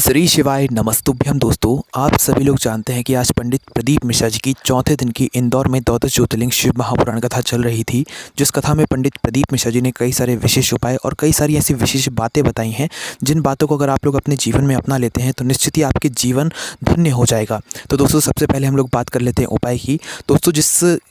श्री शिवाय नमस्तुभ्यम। दोस्तों, आप सभी लोग जानते हैं कि आज पंडित प्रदीप मिश्रा जी की चौथे दिन की इंदौर में द्वादश ज्योतिर्लिंग शिव महापुराण कथा चल रही थी। जिस कथा में पंडित प्रदीप मिश्रा जी ने कई सारे विशेष उपाय और कई सारी ऐसी विशेष बातें बताई हैं, जिन बातों को अगर आप लोग अपने जीवन में अपना लेते हैं तो निश्चित ही आपके जीवन धन्य हो जाएगा। तो दोस्तों, सबसे पहले हम लोग बात कर लेते हैं उपाय की। दोस्तों,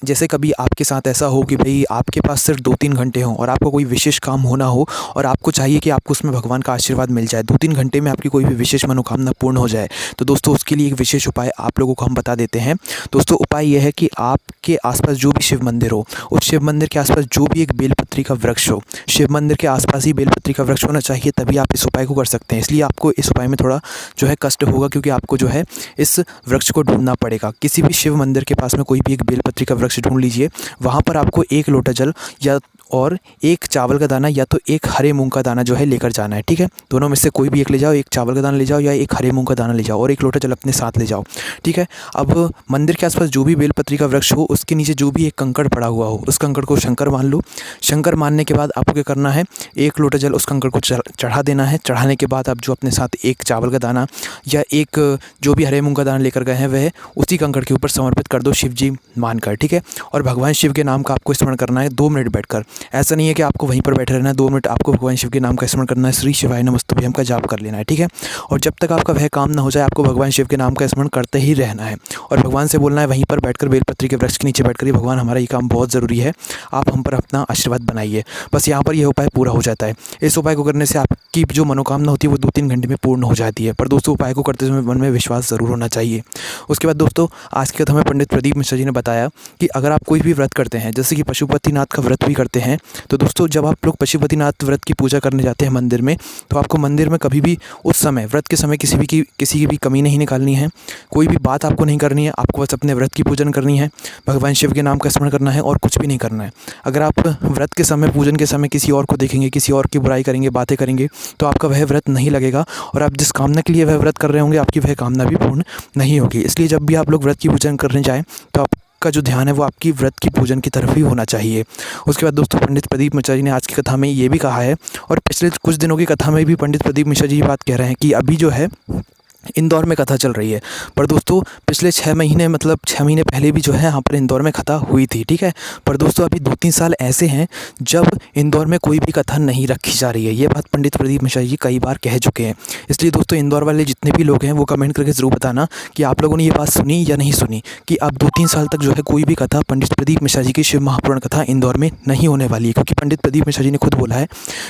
जैसे कभी आपके साथ ऐसा हो कि भाई आपके पास सिर्फ 2-3 घंटे हों और आपको कोई विशेष काम होना हो और आपको चाहिए कि आपको उसमें भगवान का आशीर्वाद मिल जाए, 2-3 घंटे में आपकी कोई भी विशेष मनोकामना पूर्ण हो जाए, तो दोस्तों उसके लिए एक विशेष उपाय आप लोगों को हम बता देते हैं। दोस्तों, उपाय यह है कि आपके आसपास जो भी शिव मंदिर हो, उस शिव मंदिर के आसपास जो भी एक बेलपत्री का वृक्ष हो, शिव मंदिर के आसपास ही बेलपत्री का वृक्ष होना चाहिए, तभी आप इस उपाय को कर सकते हैं। इसलिए आपको इस उपाय में थोड़ा जो है कष्ट होगा, क्योंकि आपको जो है इस वृक्ष को ढूंढना पड़ेगा। किसी भी शिव मंदिर के पास में कोई भी एक बेलपत्री का वृक्ष ढूंढ लीजिए। वहाँ पर आपको 1 लोटा जल या और 1 चावल का दाना या तो 1 हरे मूंग का दाना जो है लेकर जाना है। ठीक है, दोनों में से कोई भी एक ले जाओ। 1 चावल का दाना ले जाओ या 1 हरे मूंग का दाना ले जाओ और 1 लोटा जल अपने साथ ले जाओ। ठीक है, अब मंदिर के आसपास जो भी बेलपत्री का वृक्ष हो, उसके नीचे जो भी एक कंकड़ पड़ा हुआ हो, उस कंकड़ को शंकर मान लो। शंकर मानने के बाद आपको क्या करना है, 1 लोटा जल उस कंकड़ को चढ़ा देना है। चढ़ाने के बाद आप जो अपने साथ 1 चावल का दाना या 1 जो भी हरे मूंग का दाना लेकर गए हैं, वह उसी कंकड़ के ऊपर समर्पित कर दो, शिव जी मानकर। ठीक है, और भगवान शिव के नाम का आपको स्मरण करना है 2 मिनट बैठकर। ऐसा नहीं है कि आपको वहीं पर बैठे रहना है, 2 मिनट आपको भगवान शिव के नाम का स्मरण करना है, श्री शिवाय नमस्तुभ्यम का जाप कर लेना है। ठीक है, और जब तक आपका वह काम ना हो जाए, आपको भगवान शिव के नाम का स्मरण करते ही रहना है और भगवान से बोलना है वहीं पर बैठकर, बेलपत्री के वृक्ष के नीचे बैठकर, भगवान हमारा ये काम बहुत ज़रूरी है, आप हम पर अपना आशीर्वाद बनाइए। बस यहाँ पर यह उपाय पूरा हो जाता है। इस उपाय को करने से आपकी जो मनोकामना होती है वो 2-3 घंटे में पूर्ण हो जाती है। पर दोस्तों, उपाय को करते समय मन में विश्वास ज़रूर होना चाहिए। उसके बाद दोस्तों, आज की कथा में पंडित प्रदीप मिश्रा जी ने बताया कि अगर आप कोई भी व्रत करते हैं, जैसे कि पशुपतिनाथ का व्रत भी करते हैं, तो दोस्तों जब आप लोग पशुपतिनाथ व्रत की पूजा करने जाते हैं मंदिर में, तो आपको मंदिर में कभी भी उस समय व्रत के समय किसी की भी कमी नहीं निकालनी है। कोई भी बात आपको नहीं करनी है। आपको बस अपने व्रत की पूजन करनी है, भगवान शिव के नाम का स्मरण करना है और कुछ भी नहीं करना है। अगर आप व्रत के समय, पूजन के समय किसी और को देखेंगे, किसी और की बुराई करेंगे, बातें करेंगे, तो आपका वह व्रत नहीं लगेगा और आप जिस कामना के लिए वह व्रत कर रहे होंगे, आपकी वह कामना भी पूर्ण नहीं होगी। इसलिए जब भी आप लोग व्रत की पूजन करने जाएँ, तो आप का जो ध्यान है वो आपकी व्रत की पूजन की तरफ ही होना चाहिए। उसके बाद दोस्तों, पंडित प्रदीप मिश्रा जी ने आज की कथा में ये भी कहा है, और पिछले कुछ दिनों की कथा में भी पंडित प्रदीप मिश्रा जी ये बात कह रहे हैं कि अभी जो है इंदौर में कथा चल रही है। पर दोस्तों, पिछले 6 महीने मतलब 6 महीने पहले भी जो है यहाँ पर इंदौर में कथा हुई थी। ठीक है, पर दोस्तों अभी 2-3 साल ऐसे हैं जब इंदौर में कोई भी कथा नहीं रखी जा रही है। ये बात पंडित प्रदीप मिश्रा जी कई बार कह चुके हैं। इसलिए दोस्तों, इंदौर वाले जितने भी लोग हैं वो कमेंट करके ज़रूर बताना कि आप लोगों ने ये बात सुनी या नहीं सुनी, कि अब 2-3 साल तक जो है कोई भी कथा, पंडित प्रदीप मिश्रा जी की शिव महापुराण कथा इंदौर में नहीं होने वाली है। क्योंकि पंडित प्रदीप मिश्रा जी ने खुद बोला है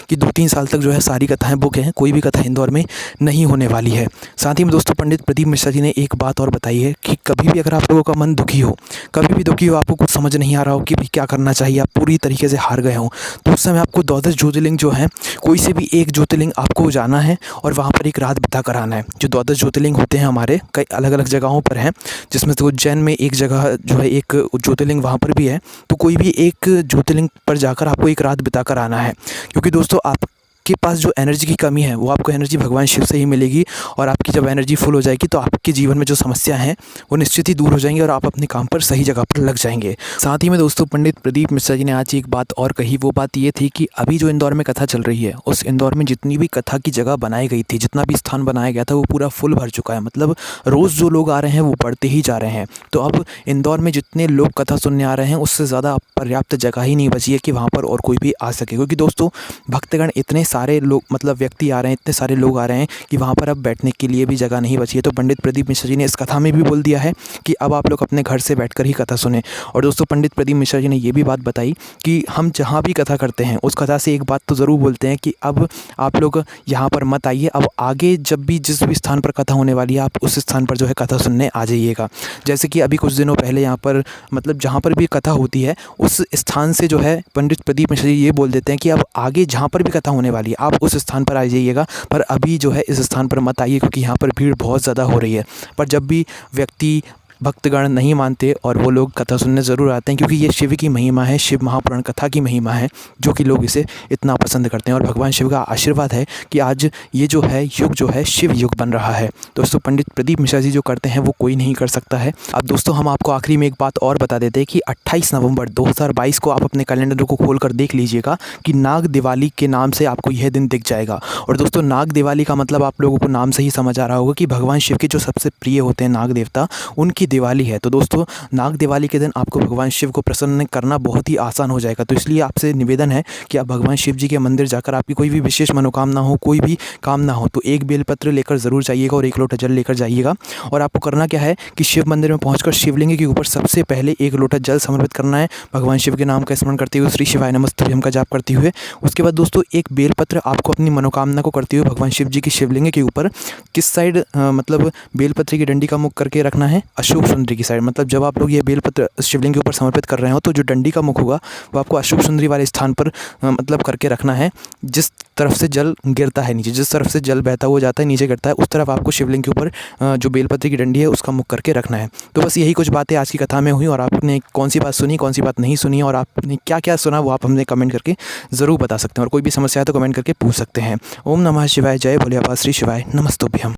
कि 2-3 साल तक जो है सारी कथाएँ बुक हैं, कोई भी कथा इंदौर में नहीं होने वाली है। साथ ही में दोस्तों, पंडित प्रदीप मिश्रा जी ने एक बात और बताई है कि कभी भी अगर आप लोगों का मन दुखी हो, कभी भी दुखी हो, आपको कुछ समझ नहीं आ रहा हो कि भाई क्या करना चाहिए, आप पूरी तरीके से हार गए हो, तो उस समय आपको द्वादश ज्योतिर्लिंग जो है, कोई से भी एक ज्योतिर्लिंग आपको जाना है और वहाँ पर एक रात बिता कर आना है। जो द्वादश ज्योतिर्लिंग होते हैं हमारे कई अलग अलग जगहों पर हैं, जिसमें से उज्जैन में एक जगह जो है एक ज्योतिर्लिंग वहाँ पर भी है। तो कोई भी एक ज्योतिर्लिंग पर जाकर आपको एक रात बिता कर आना है, क्योंकि दोस्तों आपके पास जो एनर्जी की कमी है वो आपको एनर्जी भगवान शिव से ही मिलेगी, और आपकी जब एनर्जी फुल हो जाएगी तो आपके जीवन में जो समस्या हैं वो निश्चित ही दूर हो जाएंगी और आप अपने काम पर सही जगह पर लग जाएंगे। साथ ही में दोस्तों, पंडित प्रदीप मिश्रा जी ने आज एक बात और कही। वो बात ये थी कि अभी जो इंदौर में कथा चल रही है, उस इंदौर में जितनी भी कथा की जगह बनाई गई थी, जितना भी स्थान बनाया गया था, वो पूरा फुल भर चुका है। मतलब रोज़ जो लोग आ रहे हैं वो बढ़ते ही जा रहे हैं। तो अब इंदौर में जितने लोग कथा सुनने आ रहे हैं, उससे ज़्यादा पर्याप्त जगह ही नहीं बची है कि वहाँ पर और कोई भी आ सके। क्योंकि दोस्तों, भक्तगण इतने सारे लोग, मतलब व्यक्ति आ रहे हैं, इतने सारे लोग आ रहे हैं कि वहाँ पर अब बैठने के लिए भी जगह नहीं बची है। तो पंडित प्रदीप मिश्रा जी ने इस कथा में भी बोल दिया है कि अब आप लोग अपने घर से बैठकर ही कथा सुने। और दोस्तों, पंडित प्रदीप मिश्रा जी ने ये भी बात बताई कि हम जहाँ भी कथा करते हैं, उस कथा से एक बात तो ज़रूर बोलते हैं कि अब आप लोग यहाँ पर मत आइए, अब आगे जब भी जिस भी स्थान पर कथा होने वाली है, आप उस स्थान पर जो है कथा सुनने आ जाइएगा। जैसे कि अभी कुछ दिनों पहले यहाँ पर, मतलब जहाँ पर भी कथा होती है, उस स्थान से जो है पंडित प्रदीप मिश्रा जी ये बोल देते हैं कि अब आगे जहाँ पर भी कथा होने वाली है, आप उस स्थान पर आ जाइएगा, पर अभी जो है इस स्थान पर मत आइए, क्योंकि यहाँ पर भीड़ बहुत ज़्यादा हो रही है। पर जब भी व्यक्ति भक्तगण नहीं मानते और वो लोग कथा सुनने ज़रूर आते हैं, क्योंकि ये शिव की महिमा है, शिव महापुराण कथा की महिमा है, जो कि लोग इसे इतना पसंद करते हैं। और भगवान शिव का आशीर्वाद है कि आज ये जो है युग जो है शिव युग बन रहा है। दोस्तों पंडित प्रदीप मिश्रा जी जो करते हैं वो कोई नहीं कर सकता है। अब दोस्तों हम आपको आखिरी में एक बात और बता देते हैं कि 28 नवंबर 2022 को आप अपने कैलेंडर को खोल कर देख लीजिएगा कि नाग दिवाली के नाम से आपको यह दिन दिख जाएगा। और दोस्तों नाग दिवाली का मतलब आप लोगों को नाम से ही समझ आ रहा होगा कि भगवान शिव के जो सबसे प्रिय होते हैं नाग देवता, उनकी दिवाली है। तो दोस्तों नाग दिवाली के दिन आपको भगवान शिव को प्रसन्न करना बहुत ही आसान हो जाएगा। तो इसलिए आपसे निवेदन है कि आप भगवान शिव जी के मंदिर जाकर आपकी कोई भी विशेष मनोकामना हो, कोई भी कामना हो, तो एक बेलपत्र लेकर ज़रूर जाइएगा और एक लोटा जल लेकर जाइएगा। और आपको करना क्या है कि शिव मंदिर में पहुंचकर शिवलिंग के ऊपर सबसे पहले एक लोटा जल समर्पित करना है, भगवान शिव के नाम का स्मरण करते हुए, श्री शिवाय नमस्तुभ्यम का जाप करते हुए। उसके बाद दोस्तों एक बेलपत्र आपको अपनी मनोकामना को करते हुए भगवान शिव जी की शिवलिंग के ऊपर किस साइड मतलब बेलपत्र की डंडी का मुख करके रखना है, अशोक सुंदरी की साइड। मतलब जब आप लोग ये बेलपत्र शिवलिंग के ऊपर समर्पित कर रहे हो तो जो डंडी का मुख होगा वो आपको अशोक सुंदरी वाले स्थान पर मतलब करके रखना है। जिस तरफ से जल गिरता है नीचे, जिस तरफ से जल बहता हुआ जाता है नीचे गिरता है, उस तरफ आपको शिवलिंग के ऊपर जो बेलपत्र की डंडी है उसका मुख करके रखना है। तो बस यही कुछ बातें आज की कथा में हुई। और आपने कौन सी बात सुनी, कौन सी बात नहीं सुनी, और आपने क्या क्या सुना वो आप हमने कमेंट करके ज़रूर बता सकते हैं। और कोई भी समस्या है तो कमेंट करके पूछ सकते हैं। ओम नमः शिवाय, जय भोले बाबा, श्री शिवाय नमस्तुभ्यम।